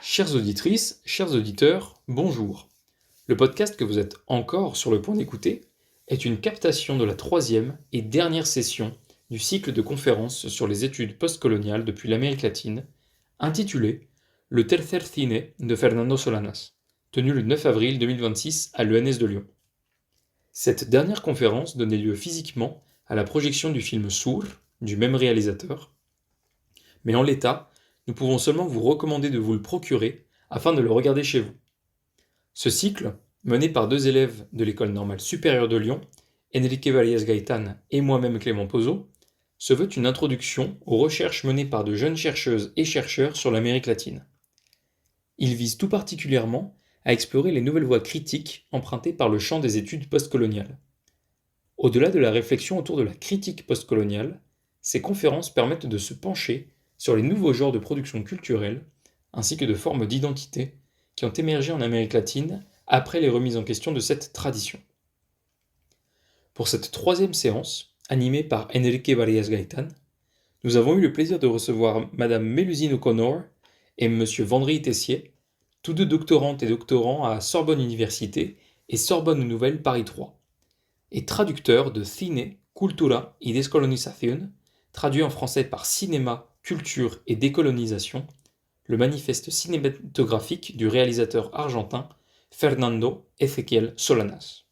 Chères auditrices, chers auditeurs, bonjour. Le podcast que vous êtes encore sur le point d'écouter est une captation de la troisième et dernière session du cycle de conférences sur les études postcoloniales depuis l'Amérique latine, intitulé Le Tercer Cine de Fernando Solanas, tenu le 9 avril 2026 à l'ENS de Lyon. Cette dernière conférence donnait lieu physiquement à la projection du film Sur, du même réalisateur, mais en l'état, nous pouvons seulement vous recommander de vous le procurer afin de le regarder chez vous. Ce cycle, mené par deux élèves de l'École normale supérieure de Lyon, Enrique Valles Gaitán et moi-même Clément Pozzo, se veut une introduction aux recherches menées par de jeunes chercheuses et chercheurs sur l'Amérique latine. Il vise tout particulièrement à explorer les nouvelles voies critiques empruntées par le champ des études postcoloniales. Au-delà de la réflexion autour de la critique postcoloniale, ces conférences permettent de se pencher sur les nouveaux genres de production culturelle, ainsi que de formes d'identité, qui ont émergé en Amérique latine après les remises en question de cette tradition. Pour cette troisième séance, animée par Enrique Varias Gaitán, nous avons eu le plaisir de recevoir Madame Mélusine O'Connor et Monsieur Vendry Tessier, tous deux doctorantes et doctorants à Sorbonne Université et Sorbonne Nouvelle Paris 3, et traducteurs de Cine, Cultura y Descolonización, traduit en français par Cinéma, Culture et Décolonisation, le manifeste cinématographique du réalisateur argentin Fernando Ezequiel Solanas.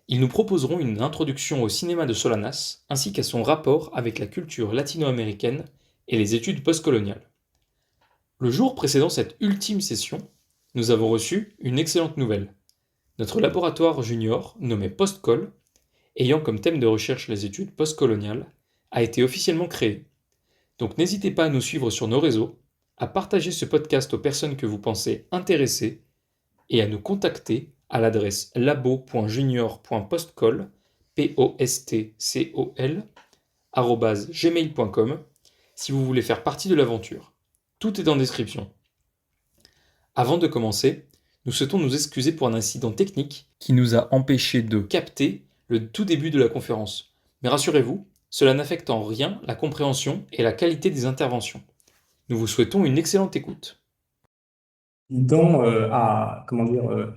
Ils nous proposeront une introduction au cinéma de Solanas ainsi qu'à son rapport avec la culture latino-américaine et les études postcoloniales. Le jour précédant cette ultime session, nous avons reçu une excellente nouvelle. Notre laboratoire junior, nommé Postcol, ayant comme thème de recherche les études postcoloniales, a été officiellement créé. Donc n'hésitez pas à nous suivre sur nos réseaux, à partager ce podcast aux personnes que vous pensez intéressées et à nous contacter à l'adresse labo.junior.postcol, postcol, @gmail.com si vous voulez faire partie de l'aventure. Tout est en description. Avant de commencer, nous souhaitons nous excuser pour un incident technique qui nous a empêché de capter le tout début de la conférence. Mais rassurez-vous, cela n'affecte en rien la compréhension et la qualité des interventions. Nous vous souhaitons une excellente écoute. Militant comment dire,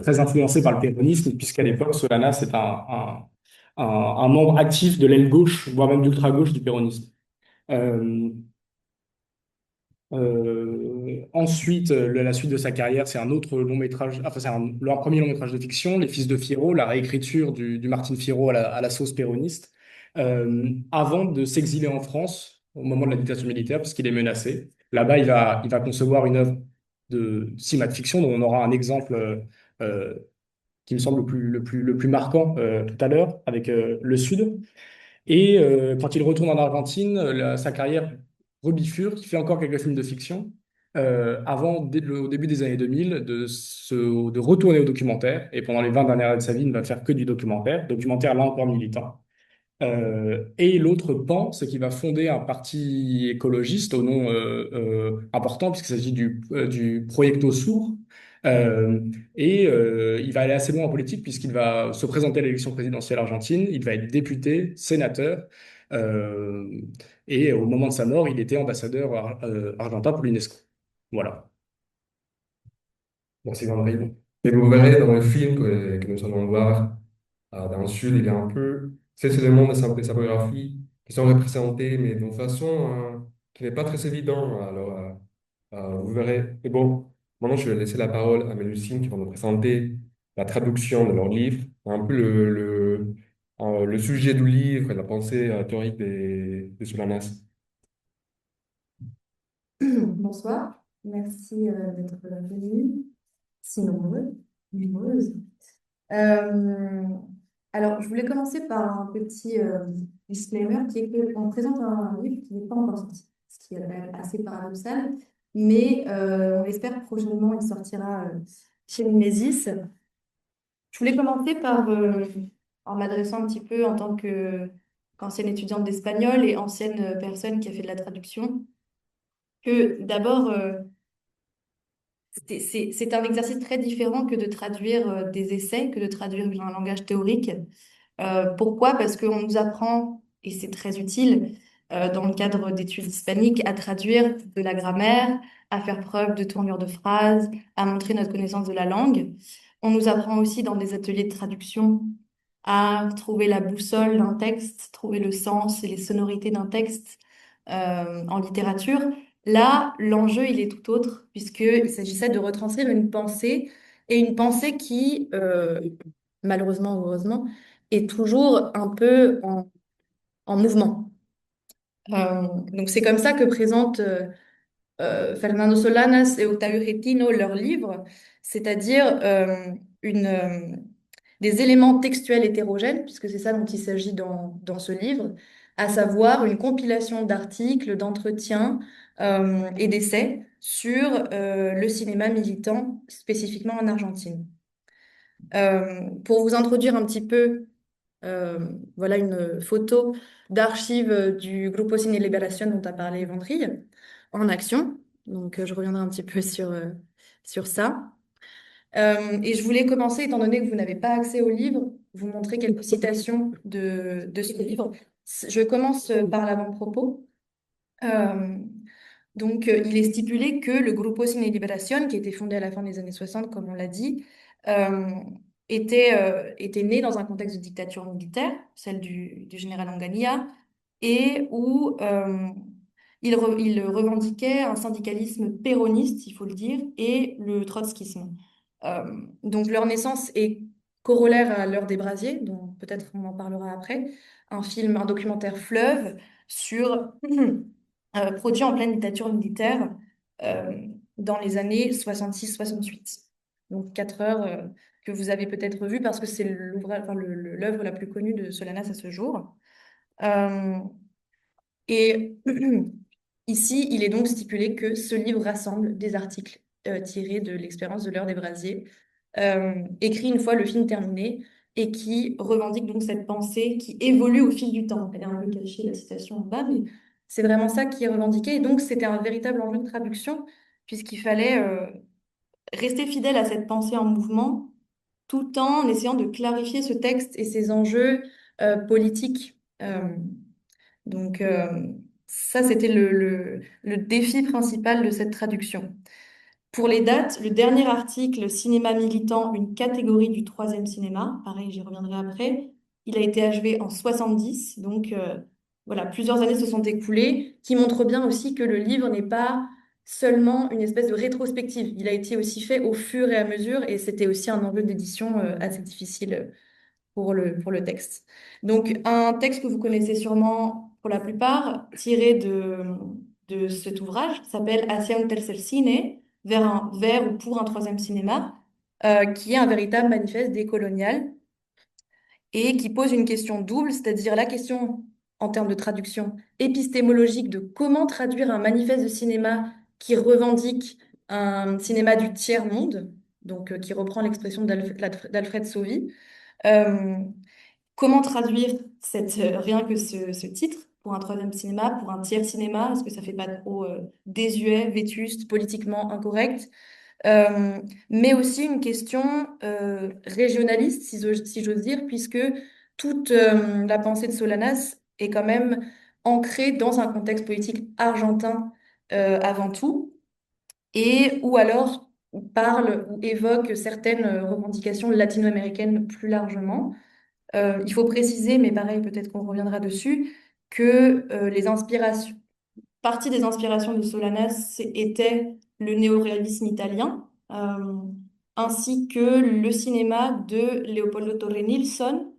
très influencé par le péronisme, puisqu'à l'époque, Solanas est un membre actif de l'aile gauche, voire même d'ultra-gauche du péronisme. Euh, ensuite, la suite de sa carrière, c'est un autre long métrage, enfin, c'est un premier long métrage de fiction, Les Fils de Firo, la réécriture du Martin Firo à la sauce péroniste, avant de s'exiler en France au moment de la dictature militaire, puisqu'il est menacé. Là-bas, il va concevoir une œuvre de cinéma de fiction dont on aura un exemple euh, qui me semble le plus marquant tout à l'heure avec Le Sud. Et quand il retourne en Argentine, sa carrière rebifurque, il fait encore quelques films de fiction, avant, au début des années 2000, de retourner au documentaire. Et pendant les 20 dernières années de sa vie, il ne va faire que du documentaire là encore militant. Et l'autre pan, c'est qu'il va fonder un parti écologiste au nom important, puisqu'il s'agit du Proyecto Sur. Euh, il va aller assez loin en politique, puisqu'il va se présenter à l'élection présidentielle argentine, il va être député, sénateur, euh, et au moment de sa mort, il était ambassadeur argentin pour l'UNESCO. Voilà. Merci Sandrine. Et vous verrez dans le film que nous allons voir dans le sud, il y a un peu ces éléments de sa biographie qui sont représentés, mais d'une façon qui n'est pas très évidente. Alors, vous verrez. Et bon, maintenant, je vais laisser la parole à Mélusine qui va nous présenter la traduction de leur livre, un peu le sujet du livre et la pensée théorique des Solanas. Bonsoir, merci d'être venue, si nombreuses. Euh, alors, je voulais commencer par un petit disclaimer qui est qu'on présente un livre qui n'est pas encore sorti, ce qui est quand même assez paradoxal, mais on espère prochainement il sortira chez Mimesis. Je voulais commencer en m'adressant un petit peu en tant qu'ancienne étudiante d'espagnol et ancienne personne qui a fait de la traduction, que d'abord, c'est un exercice très différent que de traduire des essais, que de traduire un langage théorique. Pourquoi? Parce qu'on nous apprend, et c'est très utile, dans le cadre d'études hispaniques, à traduire de la grammaire, à faire preuve de tournure de phrases, à montrer notre connaissance de la langue. On nous apprend aussi dans des ateliers de traduction à trouver la boussole d'un texte, trouver le sens et les sonorités d'un texte en littérature. Là, l'enjeu, il est tout autre, puisqu'il s'agissait de retranscrire une pensée, et une pensée qui, malheureusement ou heureusement, est toujours un peu en mouvement. Donc c'est comme ça que présente Fernando Solanas et Octavio Getino leur livre, c'est-à-dire des éléments textuels hétérogènes, puisque c'est ça dont il s'agit dans ce livre, à savoir une compilation d'articles, d'entretiens et d'essais sur le cinéma militant, spécifiquement en Argentine. Pour vous introduire un petit peu, voilà une photo d'archives du Grupo Cine Liberación dont a parlé Vendrille en action. Donc, je reviendrai un petit peu sur ça. Et je voulais commencer, étant donné que vous n'avez pas accès au livre, vous montrer quelques citations de ce livre. Je commence par l'avant-propos. Euh, il est stipulé que le Grupo Cine Liberación, qui a été fondé à la fin des années 60, comme on l'a dit, euh, était né dans un contexte de dictature militaire, celle du général Onganía, et où il revendiquait un syndicalisme péroniste, il faut le dire, et le trotskisme. Donc leur naissance est corollaire à l'heure des brasiers, dont peut-être on en parlera après, un documentaire fleuve sur produit en pleine dictature militaire dans les années 66-68. Donc 4 heures que vous avez peut-être vu parce que c'est l'ouvrage, enfin, l'œuvre la plus connue de Solanas à ce jour. Euh, et ici, il est donc stipulé que ce livre rassemble des articles tirés de l'expérience de l'heure des brasiers, écrits une fois le film terminé, et qui revendique donc cette pensée qui évolue au fil du temps. Elle est un peu cachée, la citation en bas, mais c'est vraiment ça qui est revendiqué. Et donc, c'était un véritable enjeu de traduction, puisqu'il fallait rester fidèle à cette pensée en mouvement, tout en essayant de clarifier ce texte et ses enjeux politiques. Donc, ça, c'était le défi principal de cette traduction. Pour les dates, le dernier article, Cinéma militant, une catégorie du troisième cinéma, pareil, j'y reviendrai après, il a été achevé en 70, donc voilà, plusieurs années se sont écoulées, qui montrent bien aussi que le livre n'est pas seulement une espèce de rétrospective, il a été aussi fait au fur et à mesure, et c'était aussi un enjeu d'édition assez difficile pour le texte. Donc, un texte que vous connaissez sûrement pour la plupart, tiré de cet ouvrage, s'appelle Hacia un tercer cine, vers ou pour un troisième cinéma, qui est un véritable manifeste décolonial et qui pose une question double, c'est-à-dire la question en termes de traduction épistémologique de comment traduire un manifeste de cinéma qui revendique un cinéma du tiers-monde, donc qui reprend l'expression d'Alfred Sauvy. Euh, Comment traduire rien que ce titre pour un troisième cinéma, pour un tiers cinéma? Est-ce que ça fait pas trop désuet, vétuste, politiquement incorrect? Euh, mais aussi une question régionaliste, si j'ose dire, puisque toute la pensée de Solanas est quand même ancrée dans un contexte politique argentin avant tout, et ou alors parle ou évoque certaines revendications latino-américaines plus largement. Il faut préciser, mais pareil, peut-être qu'on reviendra dessus, que partie des inspirations de Solanas était le néoréalisme italien, ainsi que le cinéma de Leopoldo Torre Nilsson,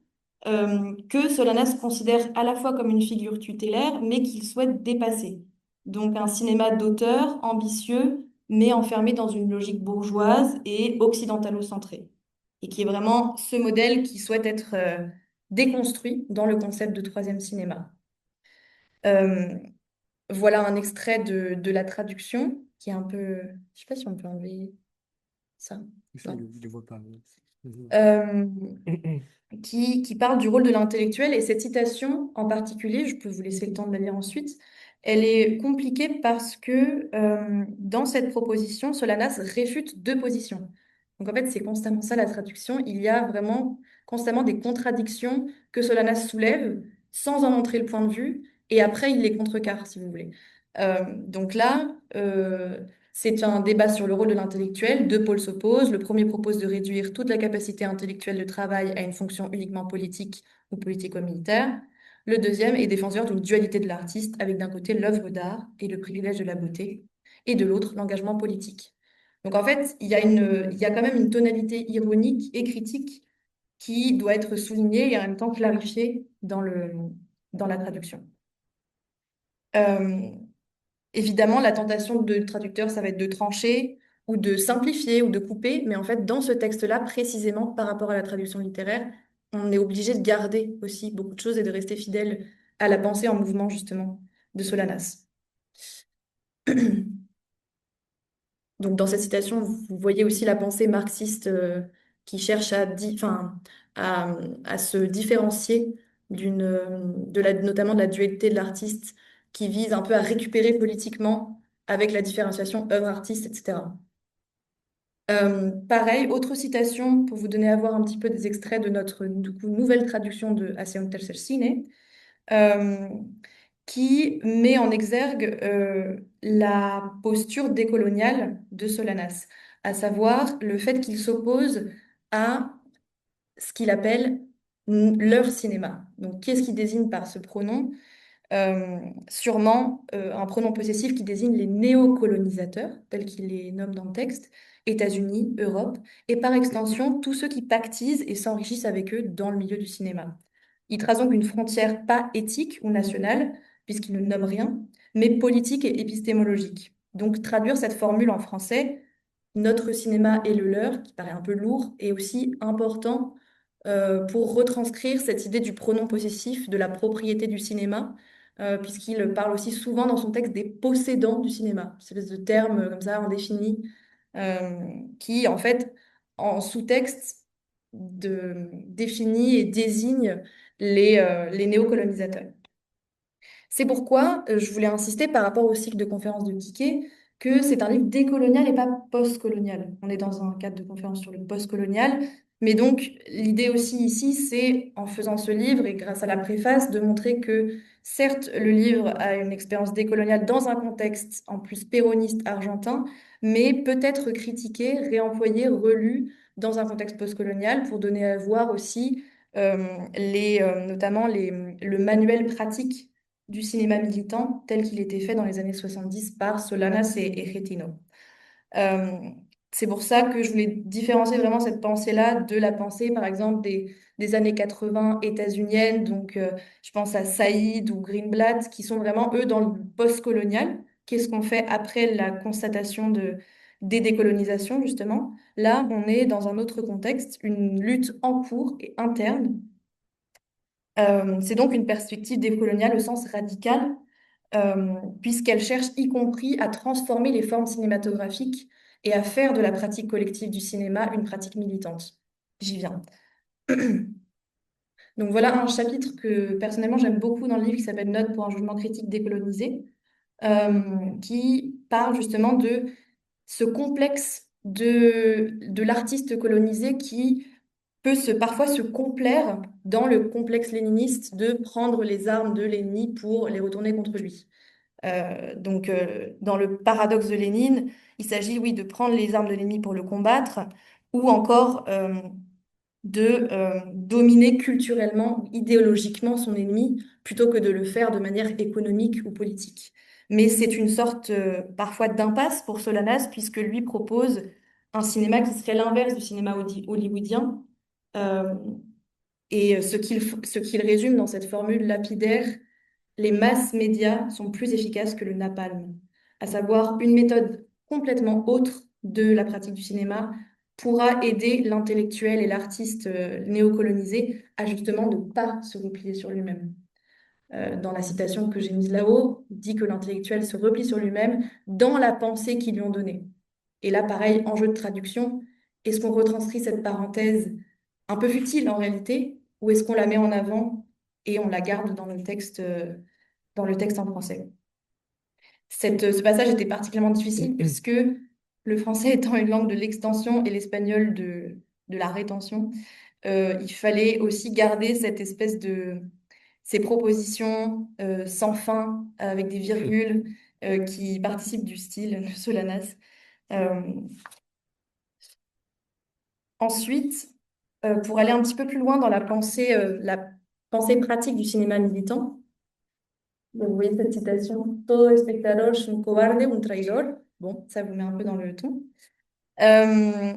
que Solanas considère à la fois comme une figure tutélaire, mais qu'il souhaite dépasser. Donc un cinéma d'auteur, ambitieux, mais enfermé dans une logique bourgeoise et occidentalo-centrée, et qui est vraiment ce modèle qui souhaite être déconstruit dans le concept de troisième cinéma. Euh, voilà un extrait de la traduction qui est un peu... Je sais pas si on peut enlever ça. Non. Je ne vois pas. Euh, qui parle du rôle de l'intellectuel. Et cette citation en particulier, je peux vous laisser le temps de la lire ensuite, elle est compliquée parce que dans cette proposition, Solanas réfute deux positions. Donc en fait, c'est constamment ça la traduction. Il y a vraiment constamment des contradictions que Solanas soulève sans en montrer le point de vue et après il les contrecarre, si vous voulez. Donc là, c'est un débat sur le rôle de l'intellectuel. Deux pôles s'opposent. Le premier propose de réduire toute la capacité intellectuelle de travail à une fonction uniquement politique ou politico-militaire. Le deuxième est défenseur d'une dualité de l'artiste, avec d'un côté l'œuvre d'art et le privilège de la beauté, et de l'autre l'engagement politique. Donc en fait, il y a quand même une tonalité ironique et critique qui doit être soulignée et en même temps clarifiée dans la traduction. Euh, Évidemment, la tentation de traducteur, ça va être de trancher ou de simplifier ou de couper, mais en fait, dans ce texte-là, précisément par rapport à la traduction littéraire, on est obligé de garder aussi beaucoup de choses et de rester fidèle à la pensée en mouvement, justement, de Solanas. Donc, dans cette citation, vous voyez aussi la pensée marxiste qui cherche à, à se différencier notamment de la dualité de l'artiste, qui vise un peu à récupérer politiquement avec la différenciation œuvre-artiste, etc. Pareil, autre citation pour vous donner à voir un petit peu des extraits de notre du coup, nouvelle traduction de Hace un tercer cine, euh, qui met en exergue la posture décoloniale de Solanas, à savoir le fait qu'il s'oppose à ce qu'il appelle leur cinéma. Donc, qu'est-ce qu'il désigne par ce pronom? Sûrement un pronom possessif qui désigne les néocolonisateurs, tels qu'il les nomme dans le texte, États-Unis, Europe, et par extension tous ceux qui pactisent et s'enrichissent avec eux dans le milieu du cinéma. Il trace donc une frontière pas éthique ou nationale, puisqu'il ne nomme rien, mais politique et épistémologique. Donc traduire cette formule en français, notre cinéma et le leur, qui paraît un peu lourd, est aussi important pour retranscrire cette idée du pronom possessif, de la propriété du cinéma, puisqu'il parle aussi souvent dans son texte des possédants du cinéma, cette espèce de terme comme ça indéfini, qui en fait, en sous-texte, définit et désigne les néocolonisateurs. C'est pourquoi je voulais insister par rapport au cycle de conférences de Quiquet que c'est un livre décolonial et pas postcolonial. On est dans un cadre de conférence sur le postcolonial, mais donc l'idée aussi ici, c'est en faisant ce livre et grâce à la préface, de montrer que certes, le livre a une expérience décoloniale dans un contexte en plus péroniste argentin, mais peut être critiqué, réemployé, relu dans un contexte postcolonial pour donner à voir aussi notamment le manuel pratique du cinéma militant tel qu'il était fait dans les années 70 par Solanas et Getino. Euh, c'est pour ça que je voulais différencier vraiment cette pensée-là de la pensée, par exemple, des années 80 états-uniennes. Donc, je pense à Saïd ou Greenblatt, qui sont vraiment, eux, dans le post-colonial. Qu'est-ce qu'on fait après la constatation des décolonisations, justement? Là, on est dans un autre contexte, une lutte en cours et interne. C'est donc une perspective décoloniale au sens radical, puisqu'elle cherche y compris à transformer les formes cinématographiques et à faire de la pratique collective du cinéma une pratique militante. J'y viens. Donc voilà un chapitre que personnellement j'aime beaucoup dans le livre qui s'appelle Notes pour un jugement critique décolonisé, qui parle justement de ce complexe de l'artiste colonisé qui peut parfois se complaire dans le complexe léniniste de prendre les armes de l'ennemi pour les retourner contre lui. Dans le paradoxe de Lénine, il s'agit, oui, de prendre les armes de l'ennemi pour le combattre, ou encore de dominer culturellement, idéologiquement son ennemi, plutôt que de le faire de manière économique ou politique. Mais c'est une sorte parfois d'impasse pour Solanas, puisque lui propose un cinéma qui serait l'inverse du cinéma hollywoodien, euh, et ce qu'il résume dans cette formule lapidaire, les masses médias sont plus efficaces que le napalm, à savoir une méthode complètement autre de la pratique du cinéma pourra aider l'intellectuel et l'artiste néocolonisé à justement ne pas se replier sur lui-même. Dans la citation que j'ai mise là-haut, il dit que l'intellectuel se replie sur lui-même dans la pensée qu'ils lui ont donnée. Et là, pareil, enjeu de traduction, est-ce qu'on retranscrit cette parenthèse un peu futile en réalité, ou est-ce qu'on la met en avant et on la garde dans le texte en français? Ce passage était particulièrement difficile puisque le français étant une langue de l'extension et l'espagnol de la rétention, il fallait aussi garder cette espèce ses propositions sans fin, avec des virgules, qui participent du style de Solanas. Euh, Ensuite, pour aller un petit peu plus loin dans la pensée pratique du cinéma militant, donc vous voyez cette citation, Todo espectador es un cobarde, un traidor. Bon, ça vous met un peu dans le ton. Euh,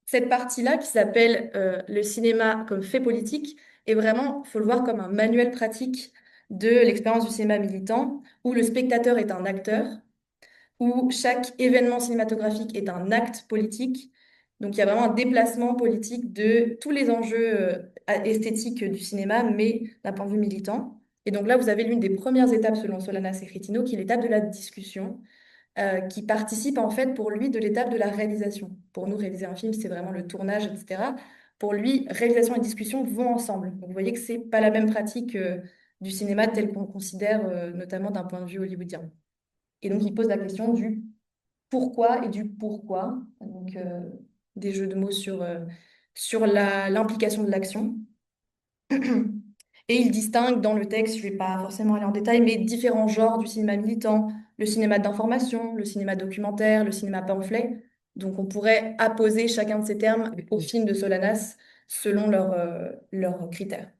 Cette partie-là, qui s'appelle le cinéma comme fait politique, est vraiment, il faut le voir comme un manuel pratique de l'expérience du cinéma militant, où le spectateur est un acteur, où chaque événement cinématographique est un acte politique. Donc il y a vraiment un déplacement politique de tous les enjeux esthétiques du cinéma, mais d'un point de vue militant. Et donc là, vous avez l'une des premières étapes selon Solanas et Cretino, qui est l'étape de la discussion, qui participe en fait pour lui de l'étape de la réalisation. Pour nous, réaliser un film, c'est vraiment le tournage, etc. Pour lui, réalisation et discussion vont ensemble. Donc vous voyez que c'est pas la même pratique du cinéma tel qu'on le considère, notamment d'un point de vue hollywoodien. Et donc, il pose la question du pourquoi et du pourquoi. Donc, des jeux de mots sur l'implication de l'action. Et il distingue dans le texte, je ne vais pas forcément aller en détail, mais différents genres du cinéma militant, le cinéma d'information, le cinéma documentaire, le cinéma pamphlet. Donc, on pourrait apposer chacun de ces termes au film de Solanas selon leurs critères.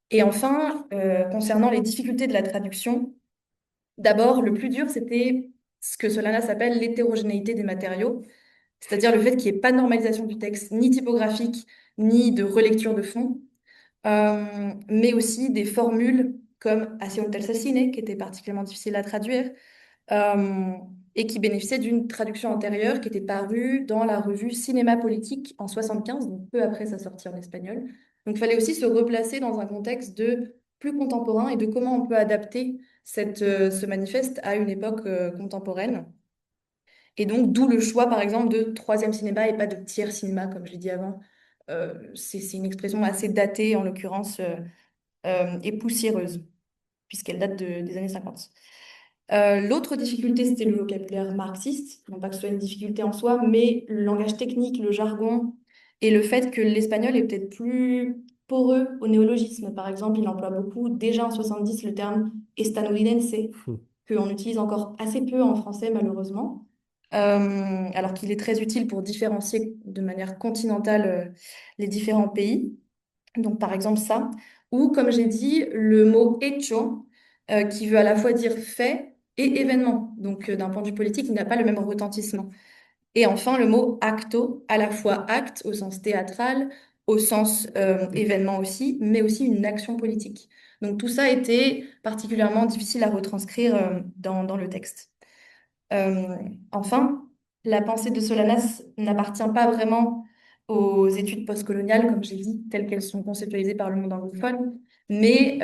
Et enfin, concernant les difficultés de la traduction, d'abord, le plus dur, c'était ce que Solanas appelle l'hétérogénéité des matériaux, c'est-à-dire le fait qu'il n'y ait pas de normalisation du texte, ni typographique, ni de relecture de fond, mais aussi des formules comme Hacia un tercer cine, qui était particulièrement difficile à traduire, euh, et qui bénéficiait d'une traduction antérieure qui était parue dans la revue Cinéma Politique en 75, donc peu après sa sortie en espagnol. Donc il fallait aussi se replacer dans un contexte de plus contemporain et de comment on peut adapter ce manifeste à une époque contemporaine. Et donc d'où le choix, par exemple, de troisième cinéma et pas de tiers cinéma, comme je l'ai dit avant. C'est une expression assez datée, en l'occurrence, et poussiéreuse, puisqu'elle date des années 50. L'autre difficulté, c'était le vocabulaire marxiste. Non pas que ce soit une difficulté en soi, mais le langage technique, le jargon et le fait que l'espagnol est peut-être plus poreux au néologisme. Par exemple, il emploie beaucoup, déjà en 70, le terme estadounidense, qu'on utilise encore assez peu en français, malheureusement, alors qu'il est très utile pour différencier de manière continentale les différents pays. Donc, par exemple, ça. Ou, comme j'ai dit, le mot hecho, qui veut à la fois dire fait et événement. Donc, d'un point de vue politique, il n'a pas le même retentissement. Et enfin, le mot acto, à la fois acte au sens théâtral, au sens événement aussi, mais aussi une action politique. Donc, tout ça était particulièrement difficile à retranscrire dans le texte. Euh, enfin, la pensée de Solanas n'appartient pas vraiment aux études postcoloniales, comme j'ai dit, telles qu'elles sont conceptualisées par le monde anglophone, mais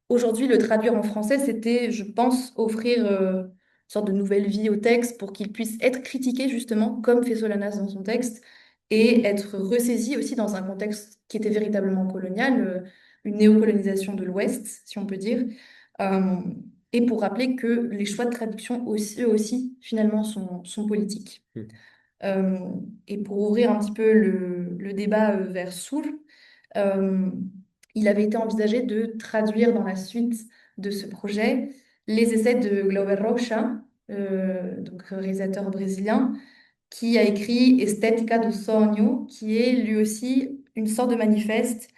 aujourd'hui, le traduire en français, c'était, je pense, offrir une sorte de nouvelle vie au texte pour qu'il puisse être critiqué, justement, comme fait Solanas dans son texte, et être ressaisi aussi dans un contexte qui était véritablement colonial, une néocolonisation de l'Ouest, si on peut dire. Euh, et pour rappeler que les choix de traduction, aussi, eux aussi, finalement, sont politiques. Hmm. Euh, et pour ouvrir un petit peu le débat vers Soul, euh, il avait été envisagé de traduire dans la suite de ce projet les essais de Glauber Rocha, donc réalisateur brésilien, qui a écrit Estética do Sonho, qui est lui aussi une sorte de manifeste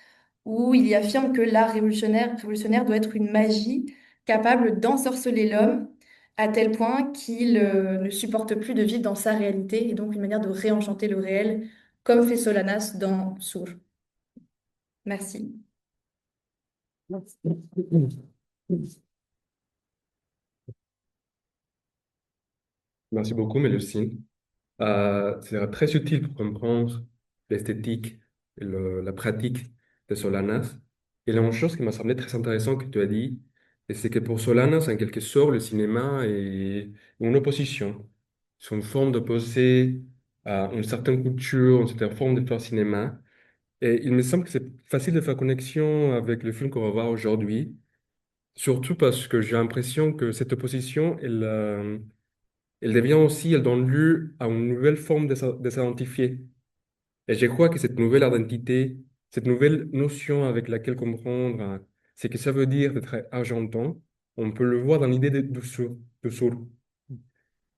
où il y affirme que l'art révolutionnaire doit être une magie capable d'ensorceler l'homme à tel point qu'il ne supporte plus de vivre dans sa réalité et donc une manière de réenchanter le réel, comme fait Solanas dans Sourd. Merci. Merci beaucoup, Mélusine. C'est très utile pour comprendre l'esthétique et la pratique de Solanas. Et il y a une chose qui m'a semblé très intéressante que tu as dit, et c'est que pour Solanas, en quelque sorte, le cinéma est une opposition. C'est une forme d'opposer à une certaine culture, une certaine forme de faire cinéma. Et il me semble que c'est facile de faire connexion avec le film qu'on va voir aujourd'hui, surtout parce que j'ai l'impression que cette opposition, elle devient aussi, elle donne lieu à une nouvelle forme de s'identifier. Et je crois que cette nouvelle identité, cette nouvelle notion avec laquelle comprendre ce que ça veut dire d'être argentin, on peut le voir dans l'idée de soul.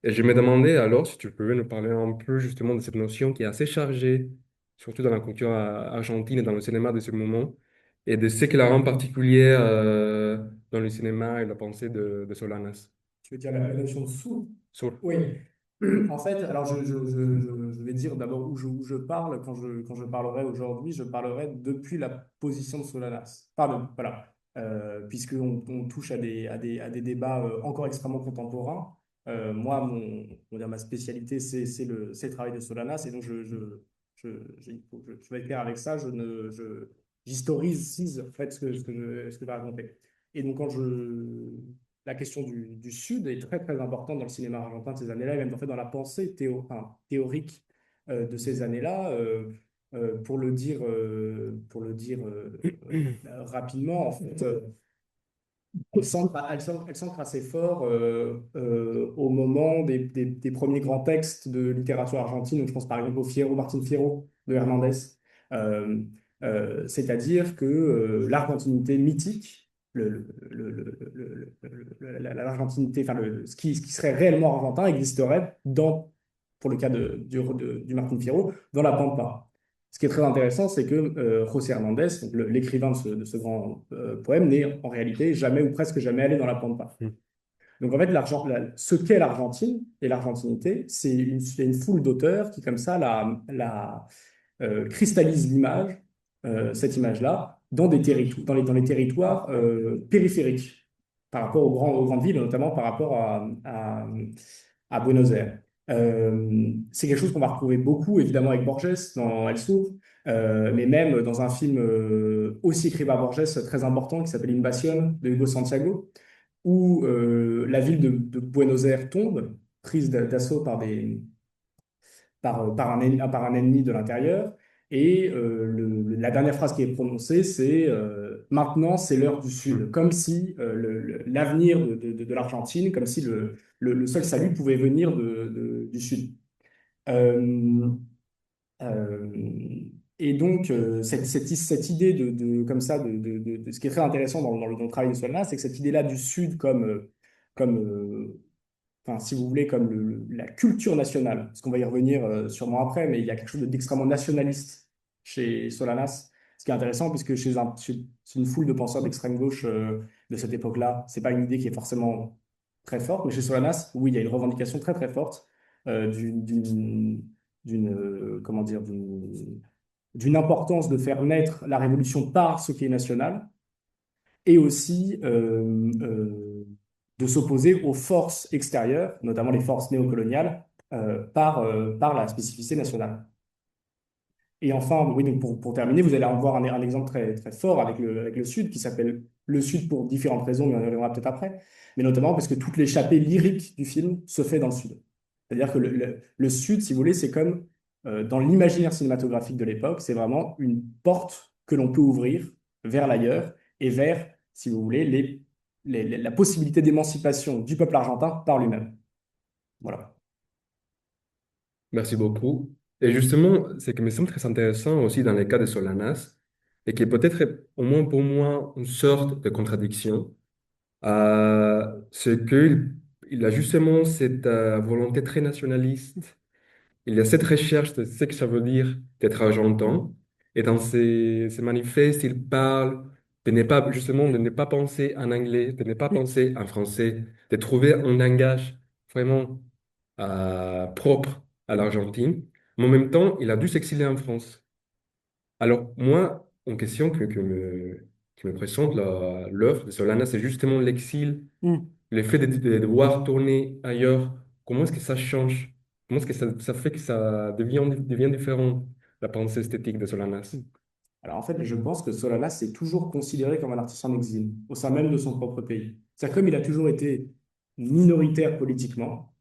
Et je me demandais alors si tu pouvais nous parler un peu justement de cette notion qui est assez chargée, surtout dans la culture argentine et dans le cinéma de ce moment, et de ce qui la rend particulière dans le cinéma et la pensée de Solanas. Tu veux dire la notion de sous? Soul. Oui. En fait, alors je vais dire d'abord où je parle quand je parlerai aujourd'hui, je parlerai depuis la position de Solanas. Pardon, voilà. On touche à des débats encore extrêmement contemporains. Moi, on va dire, ma spécialité, c'est le travail de Solanas, et donc je vais être clair avec ça, j'historise en fait ce que je vais raconter. Et donc, la question du Sud est très très importante dans le cinéma argentin de ces années-là, et même en fait dans la pensée théorique de ces années-là. Rapidement, en fait, elle s'ancre assez fort au moment des premiers grands textes de littérature argentine. Donc, je pense par exemple au Martin Fierro de Hernandez. Euh, C'est-à-dire que l'argentinité mythique, l'argentinité, enfin, ce qui serait réellement argentin existerait pour le cas du Martin Fierro, dans la Pampa. Ce qui est très intéressant, c'est que José Hernandez, donc l'écrivain de ce grand poème, n'est en réalité jamais ou presque jamais allé dans la Pampa. Mm. Donc en fait, ce qu'est l'Argentine et l'argentinité, c'est une foule d'auteurs qui, comme ça, cristallise l'image, cette image-là, dans des territoires, dans les territoires périphériques, par rapport aux grandes villes, notamment par rapport à Buenos Aires. C'est quelque chose qu'on va retrouver beaucoup, évidemment, avec Borges dans El Sur, mais même dans un film aussi écrit par Borges, très important, qui s'appelle Invasion de Hugo Santiago, où la ville de Buenos Aires tombe, prise d'assaut par un ennemi de l'intérieur. Et la dernière phrase qui est prononcée, c'est maintenant, c'est l'heure du Sud. Comme si l'avenir de l'Argentine, comme si le seul salut pouvait venir du Sud. Euh, euh, et donc, cette idée comme ça, ce qui est très intéressant dans le travail de Solana, c'est que cette idée-là du Sud comme enfin, si vous voulez, comme la culture nationale, parce qu'on va y revenir sûrement après, mais il y a quelque chose d'extrêmement nationaliste chez Solanas, ce qui est intéressant, puisque chez une foule de penseurs d'extrême gauche de cette époque-là, c'est pas une idée qui est forcément très forte, mais chez Solanas, oui, il y a une revendication très très forte euh, d'une, d'une, comment dire, d'une importance de faire naître la révolution par ce qui est national, et aussi de s'opposer aux forces extérieures, notamment les forces néocoloniales, par la spécificité nationale. Et enfin, oui, donc pour terminer, vous allez en voir un exemple très, très fort avec le Sud, qui s'appelle le Sud pour différentes raisons, mais on y reviendra peut-être après, mais notamment parce que toute l'échappée lyrique du film se fait dans le Sud. C'est-à-dire que le Sud, si vous voulez, c'est comme dans l'imaginaire cinématographique de l'époque, c'est vraiment une porte que l'on peut ouvrir vers l'ailleurs et vers, si vous voulez, la possibilité d'émancipation du peuple argentin par lui-même. Voilà. Merci beaucoup. Et justement, ce qui me semble très intéressant aussi dans le cas de Solanas, et qui est peut-être au moins pour moi une sorte de contradiction, c'est qu'il a justement cette volonté très nationaliste. Il y a cette recherche de ce que ça veut dire d'être argentin. Et dans ses manifestes, il parle de ne pas, justement, de ne pas penser en anglais, de ne pas penser en français, de trouver un langage vraiment propre à l'Argentine. Mais en même temps, il a dû s'exiler en France. Alors, moi, une question qui me présente l'œuvre de Solana, c'est justement l'exil, Mm. le fait de devoir tourner ailleurs. Comment est-ce que ça change? Comment est-ce que ça fait que ça devient différent, la pensée esthétique de Solanas? Alors en fait, je pense que Solanas s'est toujours considéré comme un artiste en exil, au sein même de son propre pays. C'est-à-dire comme il a toujours été minoritaire politiquement,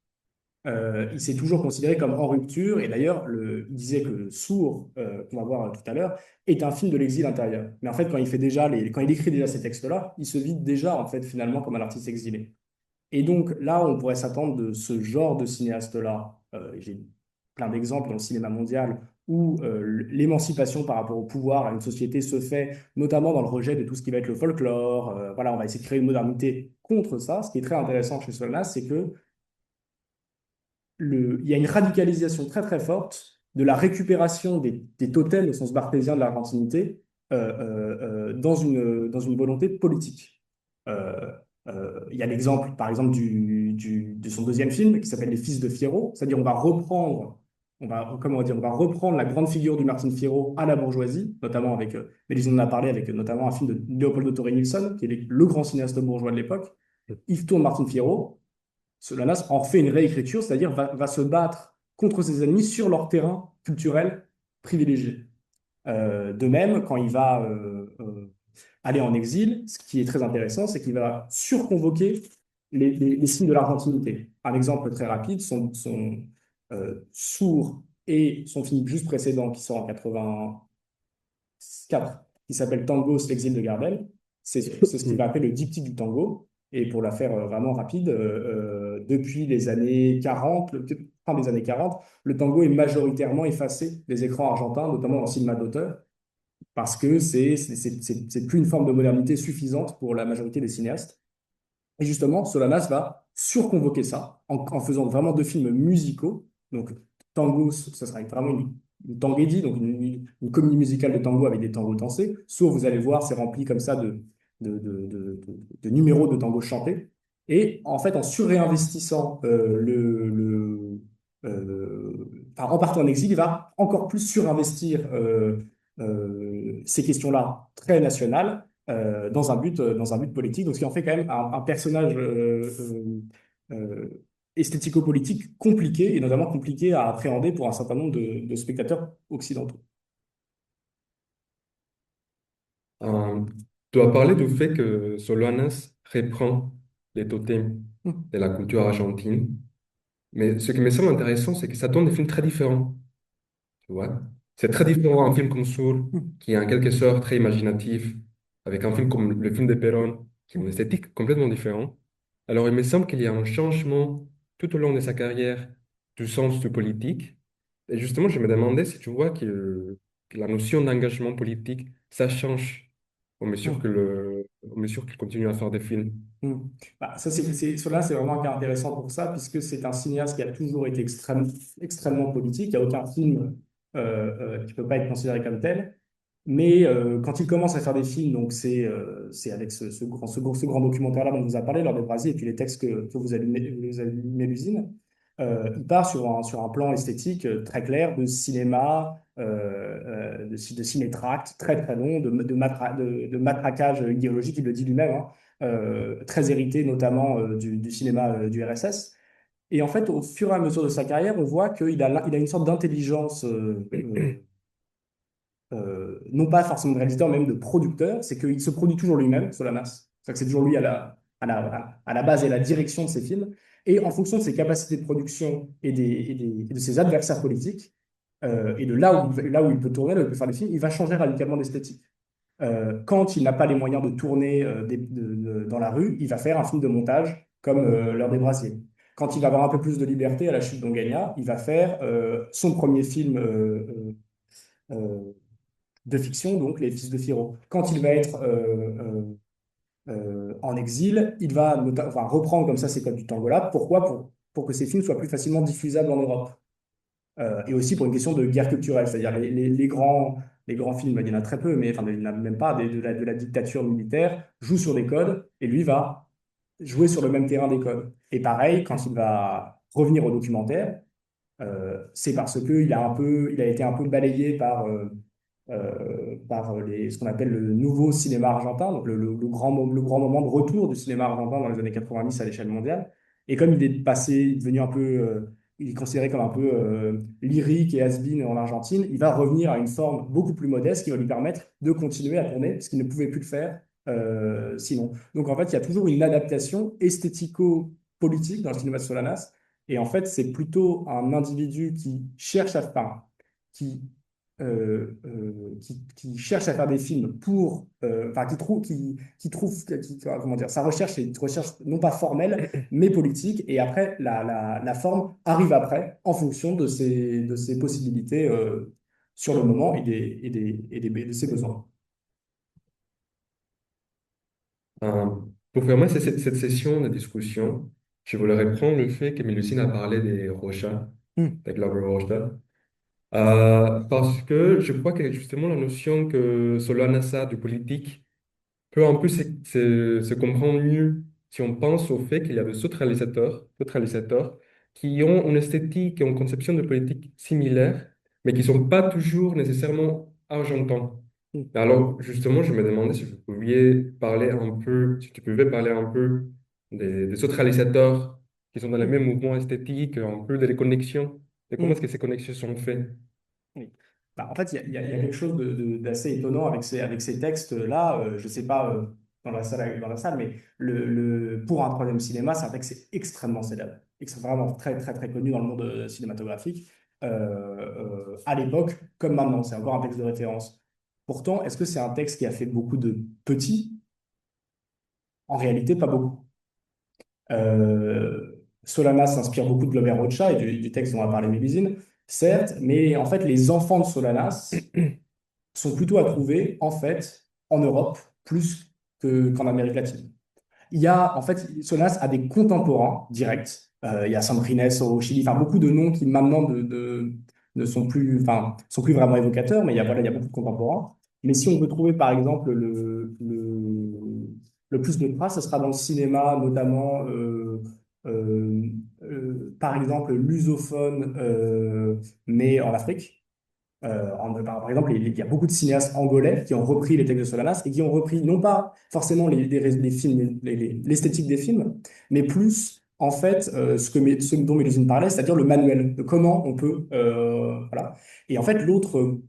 il s'est toujours considéré comme en rupture. Et d'ailleurs, il disait que Sourd, qu'on va voir tout à l'heure, est un film de l'exil intérieur. Mais en fait, quand il écrit déjà ces textes-là, il se vide déjà en fait finalement comme un artiste exilé. Et donc là, on pourrait s'attendre de ce genre de cinéaste-là. J'ai plein d'exemples dans le cinéma mondial où l'émancipation par rapport au pouvoir à une société se fait notamment dans le rejet de tout ce qui va être le folklore. Voilà, on va essayer de créer une modernité contre ça. Ce qui est très intéressant chez Solana, c'est que il y a une radicalisation très très forte de la récupération des totems au sens barthésien de l'argentinité dans une volonté politique. Euh, il y a l'exemple, par exemple, de son deuxième film qui s'appelle Les Fils de Fierro, c'est-à-dire comment dire, on va reprendre la grande figure du Martin Fierro à la bourgeoisie, notamment avec, Mélisande en a parlé, avec notamment un film de Leopoldo Torre-Nilsson, qui est le grand cinéaste bourgeois de l'époque. Il tourne Martin Fierro. Solanas en fait une réécriture, c'est-à-dire va se battre contre ses ennemis sur leur terrain culturel privilégié. De même, quand il va aller en exil, ce qui est très intéressant, c'est qu'il va surconvoquer les signes de l'argentinité. Un exemple très rapide, son Sourd et son film juste précédent, qui sort en 84, qui s'appelle Tangos, l'exil de Gardel, c'est ce qu'il va appeler le diptyque du tango. Et pour la faire vraiment rapide, depuis les années 40, fin des années 40, le tango est majoritairement effacé des écrans argentins, notamment dans le cinéma d'auteur, parce que c'est plus une forme de modernité suffisante pour la majorité des cinéastes. Et justement, Solanas va surconvoquer ça en faisant vraiment deux films musicaux. Donc, Tango, ça sera vraiment une tanguédie, donc une comédie musicale de tango avec des tangos dansés. Soit vous allez voir, c'est rempli comme ça de numéros de tango chantés. Et en fait, en surréinvestissant enfin, en partant en exil, il va encore plus surinvestir ces questions-là très nationales dans un but politique. Donc, ce qui en fait quand même un personnage esthético-politique compliqué, et notamment compliqué à appréhender pour un certain nombre de spectateurs occidentaux. Euh, Tu as parlé du fait que Solanas reprend les totems de la culture argentine, mais ce qui me semble intéressant, c'est que ça donne des films très différents. Tu vois? C'est très différent un film comme Soul, qui est en quelque sorte très imaginatif, avec un film comme le film de Perón, qui a une esthétique complètement différente. Alors, il me semble qu'il y a un changement tout au long de sa carrière du sens du politique. Et justement, je me demandais si tu vois que la notion d'engagement politique, ça change au mesure qu'il continue à faire des films. Mm. Bah, ça, cela, c'est vraiment un cas intéressant pour ça, puisque c'est un cinéaste qui a toujours été extrêmement politique. Il n'y a aucun film qui ne peut pas être considéré comme tel. Mais quand il commence à faire des films, donc c'est avec ce grand documentaire-là dont on vous a parlé, L'Heure des Brasiers, et puis les textes que vous allumez l'usine, il part sur un plan esthétique très clair de cinéma, de cinétract très très long, de matraquage idéologique, il le dit lui-même, hein, très hérité notamment du cinéma du RSS. Et en fait, au fur et à mesure de sa carrière, on voit il a une sorte d'intelligence non pas forcément de réalisateur, même de producteur, c'est qu'il se produit toujours lui-même, Solanas. C'est-à-dire que c'est toujours lui à la base et à la direction de ses films. Et en fonction de ses capacités de production et de ses adversaires politiques, et de là où il peut tourner, là où il peut faire des films, il va changer radicalement d'esthétique. Quand il n'a pas les moyens de tourner dans la rue, il va faire un film de montage comme L'Heure des Brasiers. Quand il va avoir un peu plus de liberté à la chute d'Ongaïa, il va faire son premier film euh, de fiction, donc Les Fils de Firo. Quand il va être en exil, il va enfin, reprendre comme ça ses codes du Tangola. Pourquoi? Pour que ces films soient plus facilement diffusables en Europe. Et aussi pour une question de guerre culturelle, c'est-à-dire les grands films, il y en a très peu, mais enfin, il n'y en a même pas, de la dictature militaire, jouent sur des codes, et lui va jouer sur le même terrain des codes. Et pareil, quand il va revenir au documentaire, c'est parce il a été un peu balayé par ce qu'on appelle le nouveau cinéma argentin, donc le grand moment de retour du cinéma argentin dans les années 90 à l'échelle mondiale. Et comme il est passé, devenu un peu, il est considéré comme un peu lyrique et has-been en Argentine, il va revenir à une forme beaucoup plus modeste qui va lui permettre de continuer à tourner, parce qu'il ne pouvait plus le faire sinon. Donc en fait, il y a toujours une adaptation esthético-politique dans le cinéma de Solanas. Et en fait, c'est plutôt un individu qui cherche qui qui cherche à faire des films enfin, comment dire, sa recherche est une recherche non pas formelle, mais politique, et après, la forme arrive après, en fonction de ses possibilités sur le moment de ses besoins. Euh, pour fermer cette session de discussion, je voulais reprendre le fait que Mélusine a parlé des Rochas, Hmm. des Glauber Rocha, parce que je crois que justement la notion que Solanas a du politique peut un peu se comprendre mieux si on pense au fait qu'il y a d'autres réalisateurs qui ont une esthétique et une conception de politique similaire, mais qui ne sont pas toujours nécessairement argentins. Hmm. Alors, justement, je me demandais si vous pouviez parler un peu, si tu pouvais parler un peu des autres réalisateurs qui sont dans le même mouvement esthétique, un peu des connexions, de comment est-ce que Hmm. ces connexions sont faites. Oui. Bah, en fait, il y a quelque chose d'assez étonnant avec ces textes-là. Je ne sais pas dans la salle, mais pour un troisième cinéma, c'est un texte qui est extrêmement célèbre, vraiment très, très, très connu dans le monde cinématographique, à l'époque comme maintenant. C'est encore un texte de référence. Pourtant, est-ce que c'est un texte qui a fait beaucoup de petits? En réalité, pas beaucoup. Solana s'inspire beaucoup de Glover Rocha et du texte dont on va parler Mélusine, certes, mais en fait, les enfants de Solanas sont plutôt à trouver, en fait, en Europe, plus qu'en Amérique latine. Il y a, en fait, Solanas a des contemporains directs. Il y a Sambrines au Chili, enfin, beaucoup de noms qui maintenant ne sont plus, enfin, sont plus vraiment évocateurs, mais voilà, il y a beaucoup de contemporains. Mais si on veut trouver, par exemple, le plus de traces, ce sera dans le cinéma, notamment, par exemple, lusophone, mais en Afrique. Par exemple, il y a beaucoup de cinéastes angolais qui ont repris les textes de Solanas et qui ont repris non pas forcément les films, l'esthétique des films, mais plus en fait ce dont Mélusine parlait, c'est-à-dire le manuel de comment on peut, voilà. Et en fait, l'autre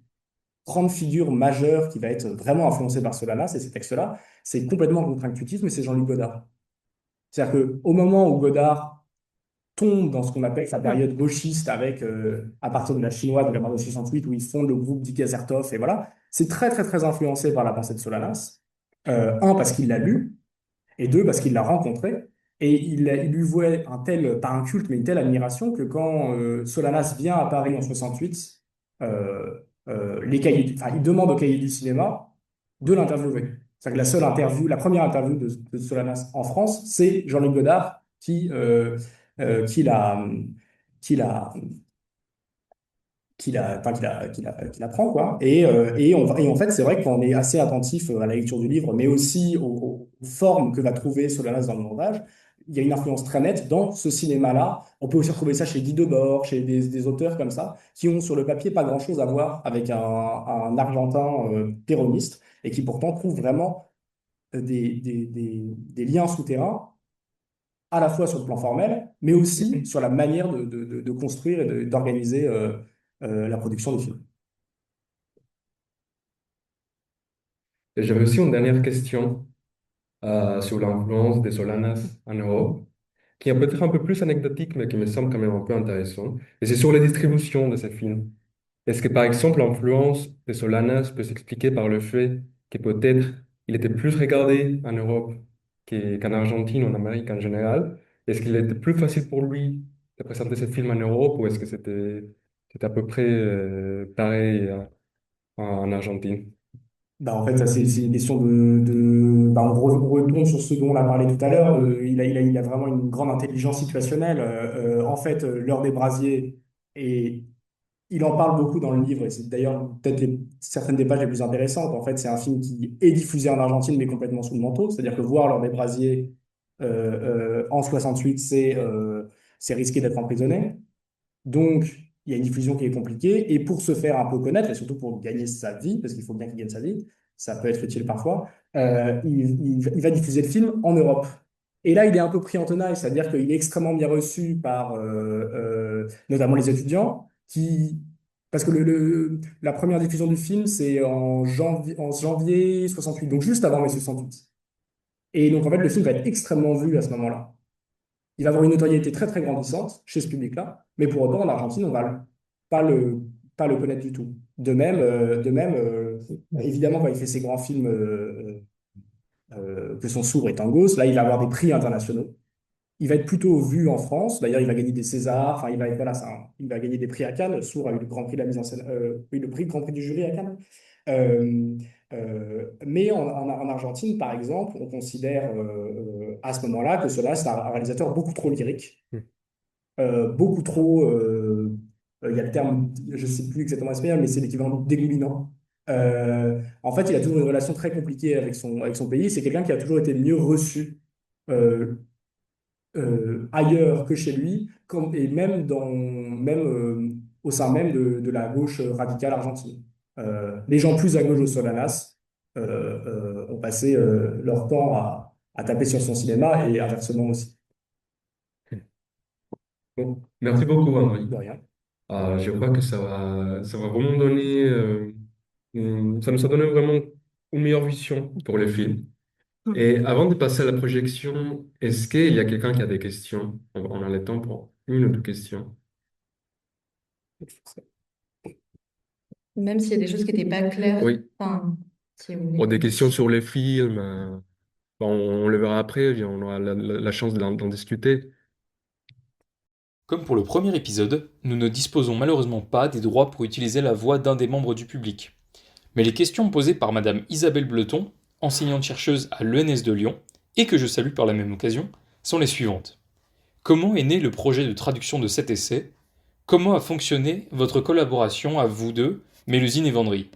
grande figure majeure qui va être vraiment influencée par Solanas et ces textes-là, c'est complètement contre-intuitif, mais c'est Jean-Luc Godard. C'est-à-dire qu'au moment où Godard tombe dans ce qu'on appelle sa période gauchiste avec, à partir de la chinoise de la mort de 68, où ils fondent le groupe Dick Azertov, et voilà. C'est très, très, très influencé par la pensée de Solanas. Un, parce qu'il l'a lu, et deux, parce qu'il l'a rencontré. Et il lui vouait un tel, pas un culte, mais une telle admiration que quand Solanas vient à Paris en 68, il demande au cahier du cinéma de l'interviewer. C'est-à-dire que la seule interview, la première interview de Solanas en France, c'est Jean-Luc Godard qui l'a, qui l'a, qui la prend, quoi. Et en fait, c'est vrai qu'on est assez attentif à la lecture du livre, mais aussi aux formes que va trouver Solanas dans le montage. Il y a une influence très nette dans ce cinéma-là. On peut aussi retrouver ça chez Guy Debord, chez des auteurs comme ça, qui ont sur le papier pas grand-chose à voir avec un Argentin péroniste, et qui pourtant trouvent vraiment des liens souterrains à la fois sur le plan formel, mais aussi sur la manière de construire et d'organiser la production du film. Et j'avais aussi une dernière question sur l'influence des Solanas en Europe, qui est peut-être un peu plus anecdotique, mais qui me semble quand même un peu intéressant. Et c'est sur la distribution de ces films. Est-ce que, par exemple, l'influence des Solanas peut s'expliquer par le fait que peut-être il était plus regardé en Europe qu'en Argentine ou en Amérique en général? Est-ce qu'il était plus facile pour lui de présenter ses films en Europe ou est-ce que c'était à peu près pareil en Argentine? Bah, en fait, ça, c'est une question bah, on retourne sur ce dont on a parlé tout à l'heure. Il a vraiment une grande intelligence situationnelle. En fait, l'heure des brasiers, et il en parle beaucoup dans le livre, et c'est d'ailleurs peut-être certaines des pages les plus intéressantes. En fait, c'est un film qui est diffusé en Argentine, mais complètement sous le manteau. C'est-à-dire que voir l'heure des brasiers en 68, c'est risquer d'être emprisonné. Donc, il y a une diffusion qui est compliquée. Et pour se faire un peu connaître, et surtout pour gagner sa vie, parce qu'il faut bien qu'il gagne sa vie, ça peut être utile parfois, il va diffuser le film en Europe. Et là, il est un peu pris en tenaille, c'est-à-dire qu'il est extrêmement bien reçu par notamment les étudiants, parce que la première diffusion du film, c'est en janvier 68, donc juste avant mai 68. Et donc, en fait, le film va être extrêmement vu à ce moment-là. Il va avoir une notoriété très très grandissante chez ce public-là, mais pour autant en Argentine, on va pas le, pas le connaître du tout. Évidemment, quand il fait ses grands films que sont Sourds et Tangos, là, il va avoir des prix internationaux. il va être plutôt vu en France. D'ailleurs, il va gagner des Césars. Enfin, il va être, voilà, il va gagner des prix à Cannes. Sourd a eu le Grand Prix de la mise en scène, oui, le prix Grand Prix du jury à Cannes. Euh, mais en Argentine, par exemple, on considère à ce moment-là que cela, c'est un réalisateur beaucoup trop lyrique, beaucoup trop. Il y a le terme, je ne sais plus exactement en espagnol, mais c'est l'équivalent de dégoulinant. En fait, il a toujours une relation très compliquée avec son pays. C'est quelqu'un qui a toujours été mieux reçu euh, ailleurs que chez lui, et même, au sein même de la gauche radicale argentine. Les gens plus à gauche de Solanas ont passé leur temps à taper sur son cinéma et inversement aussi. Bon, merci beaucoup, Henri. De rien. Je crois que ça va vraiment donner, ça nous a donné vraiment une meilleure vision pour les films. Et avant de passer à la projection, est-ce qu'il y a quelqu'un qui a des questions? On a le temps pour une ou deux questions. Même s'il y a des choses qui n'étaient pas claires. Oui, Enfin, si vous ou voulez. des questions sur les films. Bon, on le verra après, et on aura la chance d'en discuter. Comme pour le premier épisode, nous ne disposons malheureusement pas des droits pour utiliser la voix d'un des membres du public. Mais les questions posées par Madame Isabelle Bleton, enseignante-chercheuse à l'ENS de Lyon, et que je salue par la même occasion, sont les suivantes. Comment est né le projet de traduction de cet essai? Comment a fonctionné votre collaboration à vous deux, Mélusine et Vendry?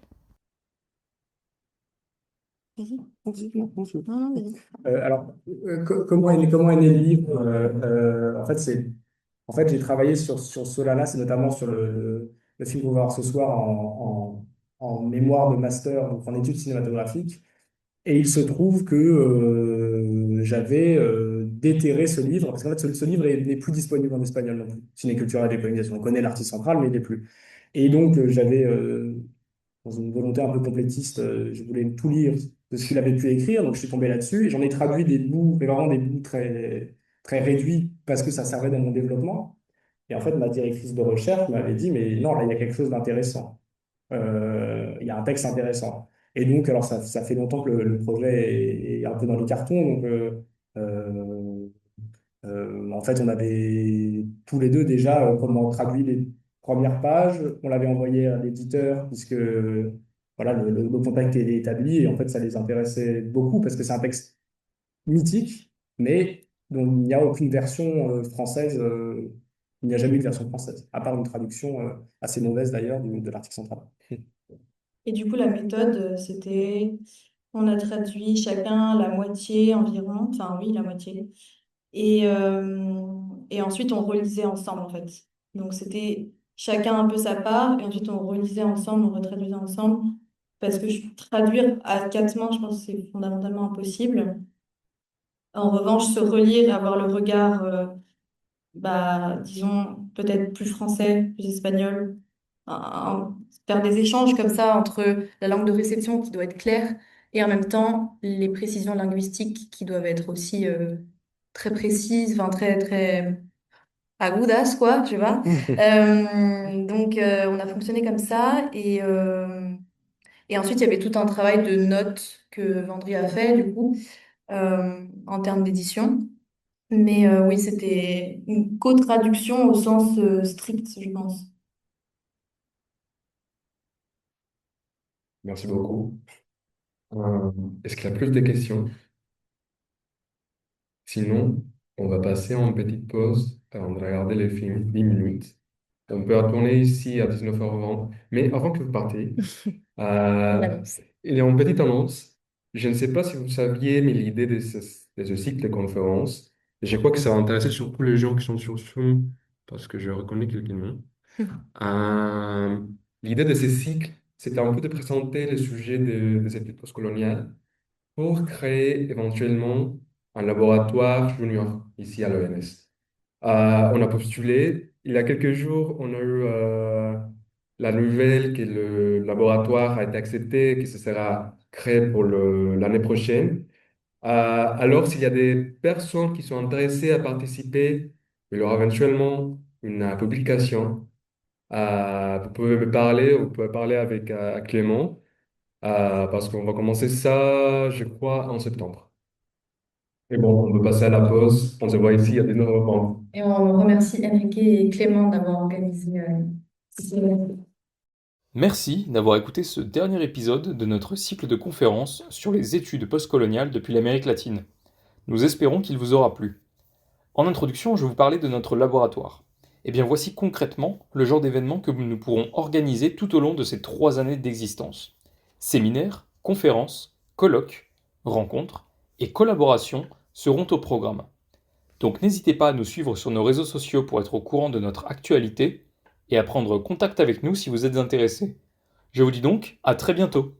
Vas-y. Non, non, vas-y. Alors, comment est né le livre? En fait, j'ai travaillé sur Solanas et notamment sur le film qu'on va voir ce soir en mémoire de master, donc en études cinématographiques. Et il se trouve que j'avais déterré ce livre, parce qu'en fait, ce livre n'est plus disponible en espagnol non plus. Cinéculture et décolonisation. On connaît l'artiste central, mais il n'est plus. Et donc, j'avais, dans une volonté un peu complétiste, je voulais tout lire de ce qu'il avait pu écrire, donc je suis tombé là-dessus et j'en ai traduit des bouts, mais vraiment des bouts très, très réduits parce que ça servait dans mon développement. Et en fait, ma directrice de recherche m'avait dit, mais non, là, il y a quelque chose d'intéressant. Il y a un texte intéressant. Et donc, alors, ça fait longtemps que le projet est un peu dans les cartons, donc euh, en fait, on avait tous les deux déjà comment traduit les premières pages. On l'avait envoyé à l'éditeur puisque voilà, le contact est établi et en fait, ça les intéressait beaucoup parce que c'est un texte mythique, mais dont il n'y a aucune version française. Il n'y a jamais eu de version française, à part une traduction assez mauvaise d'ailleurs de l'article central. Et du coup, la méthode, c'était, on a traduit chacun la moitié environ, enfin oui, la moitié. Et ensuite, on relisait ensemble, en fait. Donc, c'était chacun un peu sa part, et ensuite, on relisait ensemble, on retraduisait ensemble. Parce que traduire à quatre mains, je pense que c'est fondamentalement impossible. En revanche, se relire, avoir le regard, bah, disons, peut-être plus français, plus espagnol, faire des échanges comme ça entre la langue de réception qui doit être claire et en même temps les précisions linguistiques qui doivent être aussi très précises, enfin très, très agudas, quoi, tu vois. Donc, on a fonctionné comme ça et ensuite, il y avait tout un travail de notes que Vendry a fait, du coup, en termes d'édition. Mais oui, c'était une co-traduction au sens strict, je pense. Merci beaucoup. Euh, Est-ce qu'il y a plus de questions? Sinon, on va passer en petite pause avant de regarder les films, 10 minutes. On peut retourner ici à 19h20. Mais avant que vous partiez, euh, il y a une petite annonce. Je ne sais pas si vous saviez, mais l'idée de ce cycle de conférences, je crois que ça va intéresser surtout les gens qui sont sur Zoom, parce que je reconnais quelques-uns. Euh, L'idée de ce cycle, c'était un peu de présenter les sujets des études postcoloniales pour créer éventuellement un laboratoire junior ici à l'ONS. On a postulé. Il y a quelques jours, on a eu la nouvelle que le laboratoire a été accepté, que ce sera créé pour l'année prochaine. Alors, s'il y a des personnes qui sont intéressées à participer, il y aura éventuellement une publication. Vous pouvez me parler, vous pouvez parler avec Clément, parce qu'on va commencer ça, je crois, en septembre. Et bon, on peut passer à la pause. On se voit ici à 19h30. Et on remercie Enrique et Clément d'avoir organisé ce événement. Merci d'avoir écouté ce dernier épisode de notre cycle de conférences sur les études postcoloniales depuis l'Amérique latine. Nous espérons qu'il vous aura plu. En introduction, je vous parlais de notre laboratoire. Eh bien, voici concrètement le genre d'événements que nous pourrons organiser tout au long de ces 3 années d'existence. Séminaires, conférences, colloques, rencontres et collaborations seront au programme. Donc n'hésitez pas à nous suivre sur nos réseaux sociaux pour être au courant de notre actualité et à prendre contact avec nous si vous êtes intéressé. Je vous dis donc à très bientôt.